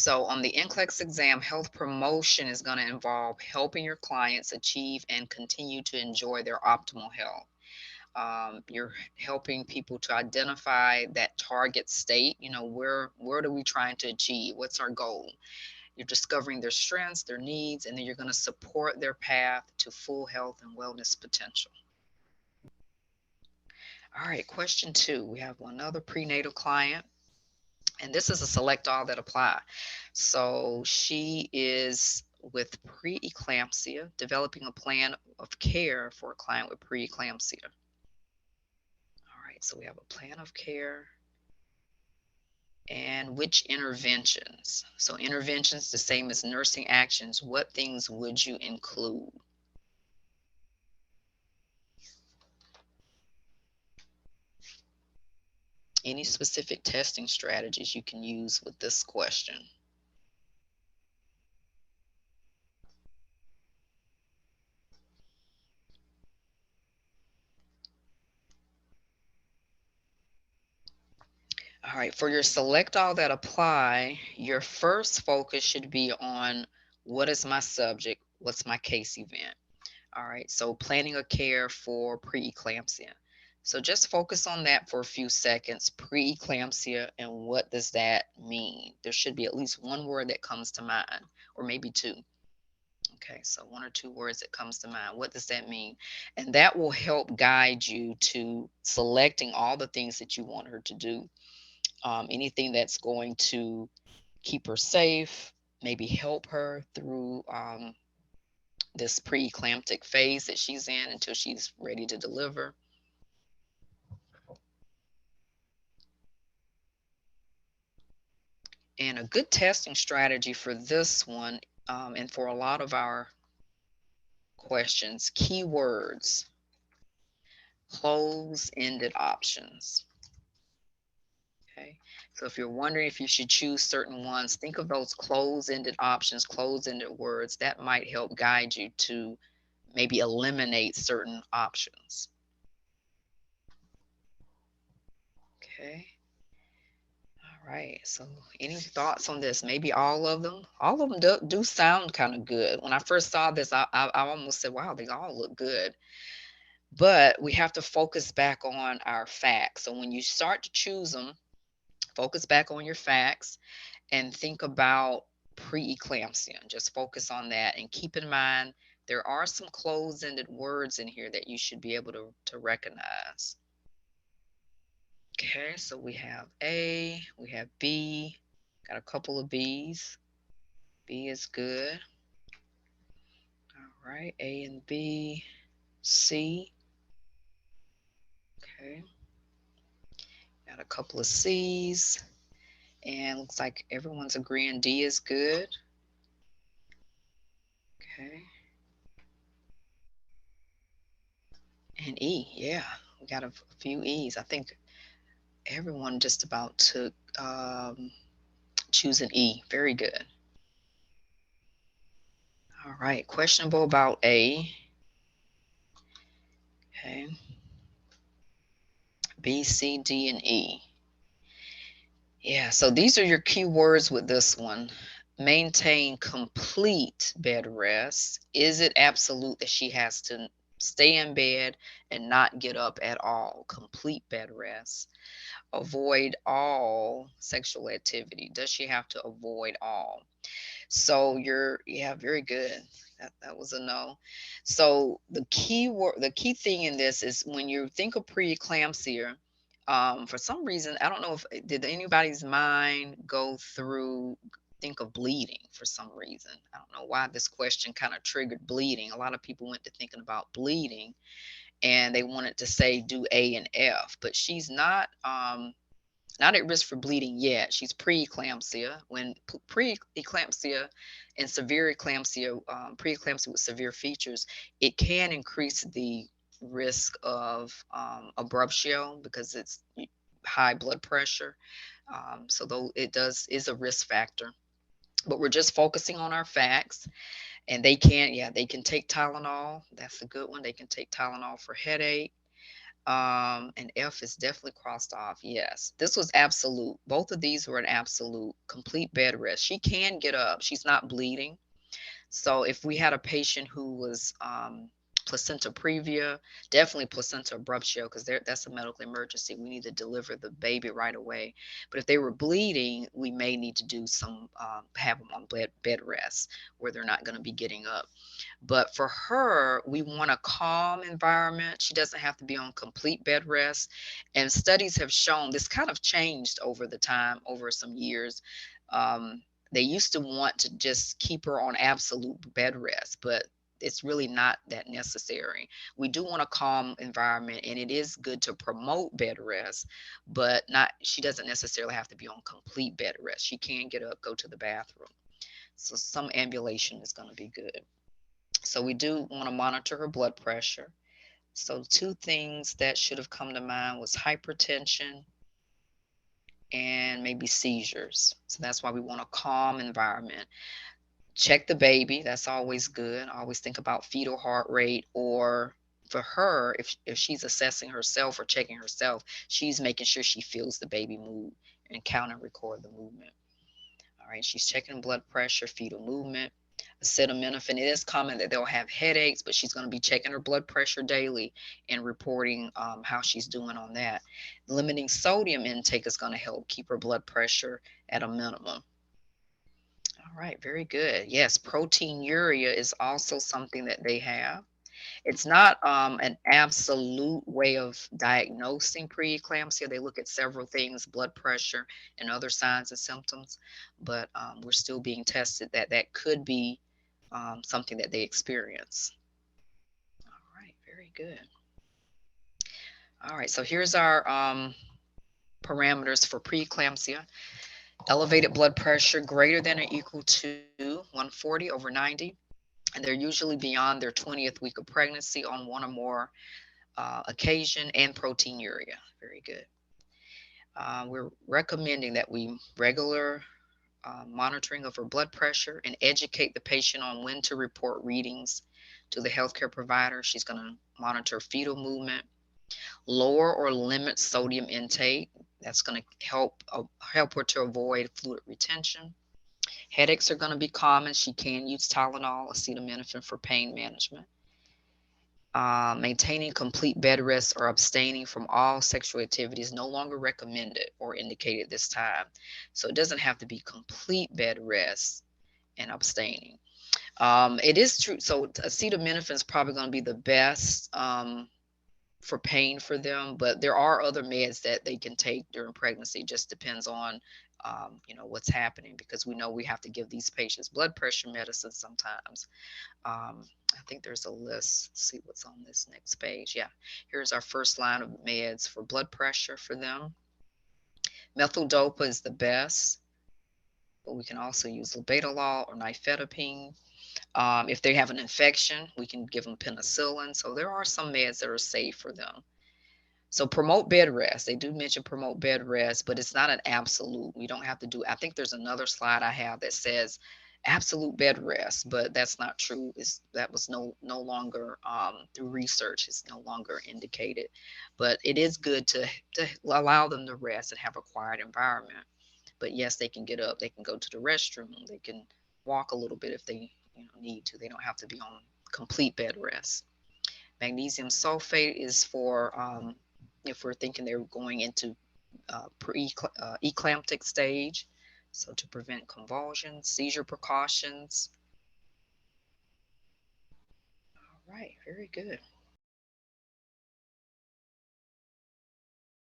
So on the Nclex exam, health promotion is going to involve helping your clients achieve and continue to enjoy their optimal health. You're helping people to identify that target state. You know, where are we trying to achieve? What's our goal? You're discovering their strengths, their needs, and then you're going to support their path to full health and wellness potential. All right, question 2. We have another prenatal client, and this is a select all that apply. So she is with preeclampsia, developing a plan of care for a client with preeclampsia. All right, so we have a plan of care and which interventions. So interventions, the same as nursing actions. What things would you include? Any specific testing strategies you can use with this question? All right, for your select all that apply, your first focus should be on what is my subject, what's my case event. All right, so planning a care for preeclampsia. So just focus on that for a few seconds, preeclampsia, and what does that mean? There should be at least one word that comes to mind, or maybe two. Okay, so one or two words that comes to mind. What does that mean? And that will help guide you to selecting all the things that you want her to do. Anything that's going to keep her safe, maybe help her through this preeclamptic phase that she's in until she's ready to deliver. And a good testing strategy for this one, and for a lot of our questions, keywords, close-ended options. Okay, so if you're wondering if you should choose certain ones, think of those close-ended options, close-ended words. That might help guide you to maybe eliminate certain options. Okay. All right. So, any thoughts on this? Maybe all of them. All of them do sound kind of good. When I first saw this, I almost said, "Wow, they all look good." But we have to focus back on our facts. So when you start to choose them, focus back on your facts and think about preeclampsia. Just focus on that and keep in mind there are some closed-ended words in here that you should be able to recognize. Okay, so we have A, we have B, got a couple of B's. B is good. All right, A and B, C. Okay, got a couple of C's. And looks like everyone's agreeing D is good. Okay. And E, yeah, we got a few E's. I think everyone just about took choose an E. Very good. All right, questionable about A. Okay. B, C, D, and E. Yeah, so these are your key words with this one. Maintain complete bed rest. Is it absolute that she has to stay in bed and not get up at all? Complete bed rest. Avoid all sexual activity. Does she have to avoid all? So yeah, very good. That was a no. So the key thing in this is when you think of preeclampsia, for some reason, I don't know if did anybody's mind go through think of bleeding for some reason. I don't know why this question kind of triggered bleeding. A lot of people went to thinking about bleeding and they wanted to say do A and F, but she's not at risk for bleeding yet. She's preeclampsia. When preeclampsia and severe eclampsia, preeclampsia with severe features, it can increase the risk of abruptio because it's high blood pressure. So though it does is a risk factor, but we're just focusing on our facts. And they can, yeah, they can take Tylenol. That's a good one. They can take Tylenol for headache. And F is definitely crossed off. Yes, this was absolute. Both of these were an absolute complete bed rest. She can get up. She's not bleeding. So if we had a patient who was placenta previa, definitely placenta abruptio, because that's a medical emergency. We need to deliver the baby right away. But if they were bleeding, we may need to do some have them on bed rest where they're not going to be getting up. But for her, we want a calm environment. She doesn't have to be on complete bed rest. And studies have shown this kind of changed over the time, over some years. They used to want to just keep her on absolute bed rest, but it's really not that necessary. We do want a calm environment, and it is good to promote bed rest, but not, she doesn't necessarily have to be on complete bed rest. She can get up, go to the bathroom. So some ambulation is going to be good. So we do want to monitor her blood pressure. So two things that should have come to mind was hypertension and maybe seizures. So that's why we want a calm environment. Check the baby. That's always good. Always think about fetal heart rate, or for her, if she's assessing herself or checking herself, she's making sure she feels the baby move and count and record the movement. All right, she's checking blood pressure, fetal movement, acetaminophen. It is common that they'll have headaches, but she's going to be checking her blood pressure daily and reporting how she's doing on that. Limiting sodium intake is going to help keep her blood pressure at a minimum. All right, very good. Yes, proteinuria is also something that they have. It's not an absolute way of diagnosing preeclampsia. They look at several things, blood pressure and other signs and symptoms, but we're still being tested that that could be something that they experience. All right, very good. All right, so here's our parameters for preeclampsia. Elevated blood pressure greater than or equal to 140 over 90, and they're usually beyond their 20th week of pregnancy on one or more occasion, and proteinuria. Very good. We're recommending that we regular monitoring of her blood pressure and educate the patient on when to report readings to the healthcare provider. She's going to monitor fetal movement, lower or limit sodium intake. That's going to help her to avoid fluid retention. Headaches are going to be common. She can use Tylenol, acetaminophen for pain management. Maintaining complete bed rest or abstaining from all sexual activity is no longer recommended or indicated this time. So it doesn't have to be complete bed rest and abstaining. It is true. So acetaminophen is probably going to be the best for pain for them, but there are other meds that they can take during pregnancy. It just depends on what's happening, because we know we have to give these patients blood pressure medicine sometimes. I think there's a list. Let's see what's on this next page. Yeah, here's our first line of meds for blood pressure for them. Methyl dopa is the best, but we can also use labetalol or nifedipine. If they have an infection, we can give them penicillin. So there are some meds that are safe for them. So promote bed rest. They do mention promote bed rest, but it's not an absolute. We don't have to do. I think there's another slide I have that says absolute bed rest, but that's not true. That was no longer through research. It's no longer indicated, but it is good to allow them to rest and have a quiet environment. But yes, they can get up. They can go to the restroom. They can walk a little bit if they need to. They don't have to be on complete bed rest. Magnesium sulfate is for if we're thinking they're going into pre-eclamptic stage, so to prevent convulsions, seizure precautions. All right, very good.